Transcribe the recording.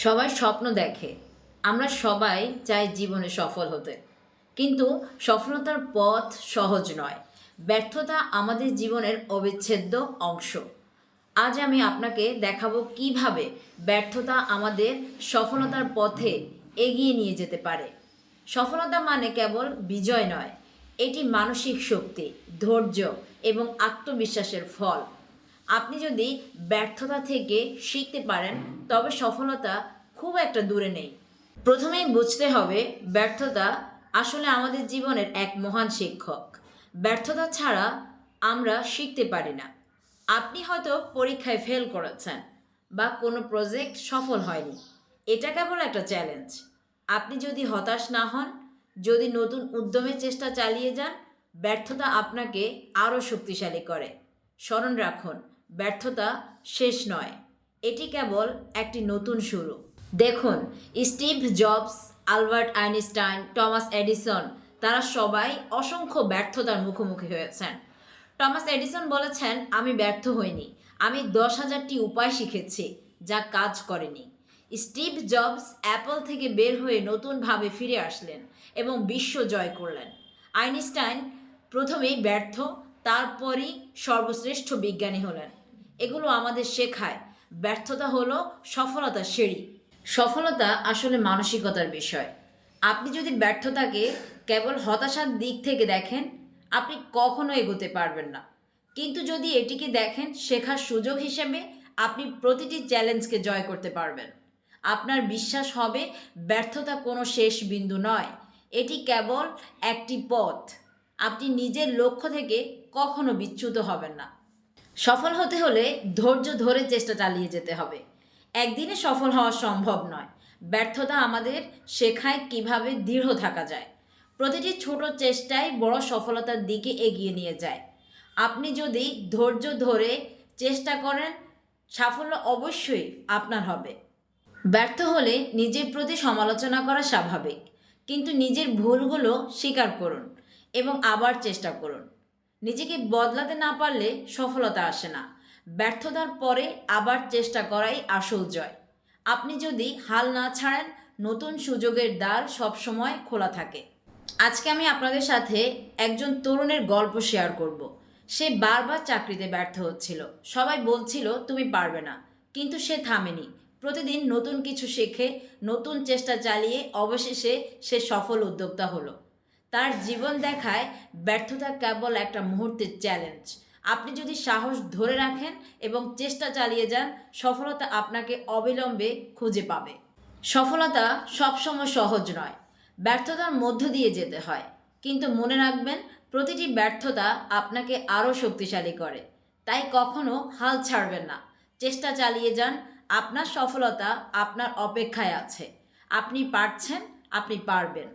সবাই স্বপ্ন দেখে, আমরা সবাই চাই জীবনে সফল হতে, কিন্তু সফলতার পথ সহজ নয়। ব্যর্থতা আমাদের জীবনের অবিচ্ছেদ্য অংশ। আজ আমি আপনাকে দেখাবো কিভাবে ব্যর্থতা আমাদের সফলতার পথে এগিয়ে নিয়ে যেতে পারে। সফলতা মানে কেবল বিজয় নয়, এটি মানসিক শক্তি, ধৈর্য এবং আত্মবিশ্বাসের ফল। আপনি যদি ব্যর্থতা থেকে শিখতে পারেন, তবে সফলতা খুব একটা দূরে নেই। প্রথমেই বুঝতে হবে, ব্যর্থতা আসলে আমাদের জীবনের এক মহান শিক্ষক। ব্যর্থতা ছাড়া আমরা শিখতে পারি না। আপনি হয়তো পরীক্ষায় ফেল করেছেন বা কোনো প্রজেক্ট সফল হয়নি, এটা কেবল একটা চ্যালেঞ্জ। আপনি যদি হতাশ না হন, যদি নতুন উদ্যমে চেষ্টা চালিয়ে যান, ব্যর্থতা আপনাকে আরও শক্তিশালী করে। স্মরণ রাখুন, ব্যর্থতা শেষ নয়, এটি কেবল একটি নতুন শুরু। দেখুন, Steve jobs, Albert Einstein, Thomas Edison, তারা সবাই অসংখ্য ব্যর্থতার মুখোমুখি হয়েছেন। টমাস এডিসন বলেছেন, আমি ব্যর্থ হইনি, আমি 10,000টি উপায় শিখেছি যা কাজ করেনি। স্টিভ জবস অ্যাপল থেকে বের হয়ে নতুনভাবে ফিরে আসলেন এবং বিশ্ব জয় করলেন। আইনস্টাইন প্রথমেই ব্যর্থ, তারপরই সর্বশ্রেষ্ঠ বিজ্ঞানী হলেন। এগুলো আমাদের শেখায়, ব্যর্থতা হলো সফলতার সিঁড়ি। সফলতা আসলে মানসিকতার বিষয়। আপনি যদি ব্যর্থতাকে কেবল হতাশার দিক থেকে দেখেন, আপনি কখনো এগোতে পারবেন না। কিন্তু যদি এটিকে দেখেন শেখার সুযোগ হিসেবে, আপনি প্রতিটি চ্যালেঞ্জকে জয় করতে পারবেন। আপনার বিশ্বাস হবে, ব্যর্থতা কোনো শেষ বিন্দু নয়, এটি কেবল একটি পথ। আপনি নিজের লক্ষ্য থেকে কখনো বিচ্যুত হবেন না। সফল হতে হলে ধৈর্য ধরে চেষ্টা চালিয়ে যেতে হবে। একদিনে সফল হওয়া সম্ভব নয়। ব্যর্থতা আমাদের শেখায় কিভাবে দৃঢ় থাকা যায়। প্রতিটি ছোট চেষ্টাই বড় সফলতার দিকে এগিয়ে নিয়ে যায়। আপনি যদি ধৈর্য ধরে চেষ্টা করেন, সাফল্য অবশ্যই আপনার হবে। ব্যর্থ হলে নিজের প্রতি সমালোচনা করা স্বাভাবিক, কিন্তু নিজের ভুলগুলো স্বীকার করুন এবং আবার চেষ্টা করুন। নিজেকে বদলাতে না পারলে সফলতা আসে না। ব্যর্থতার পরে আবার চেষ্টা করাই আসল জয়। আপনি যদি হাল না ছাড়েন, নতুন সুযোগের দ্বার সবসময় খোলা থাকে। আজকে আমি আপনাদের সাথে একজন তরুণের গল্প শেয়ার করব। সে বারবার চাকরিতে ব্যর্থ হচ্ছিল, সবাই বলছিল তুমি পারবে না, কিন্তু সে থামেনি। প্রতিদিন নতুন কিছু শেখে, নতুন চেষ্টা চালিয়ে অবশেষে সে সফল উদ্যোক্তা হলো। তার জীবন দেখায়, ব্যর্থতা কেবল একটা মুহূর্তের চ্যালেঞ্জ। আপনি যদি সাহস ধরে রাখেন এবং চেষ্টা চালিয়ে যান, সফলতা আপনাকে অবিলম্বে খুঁজে পাবে। সফলতা সবসময় সহজ নয়, ব্যর্থতার মধ্য দিয়ে যেতে হয়। কিন্তু মনে রাখবেন, প্রতিটি ব্যর্থতা আপনাকে আরও শক্তিশালী করে। তাই কখনো হাল ছাড়বেন না, চেষ্টা চালিয়ে যান। আপনার সফলতা আপনার অপেক্ষায় আছে। আপনি পারছেন, আপনি পারবেন।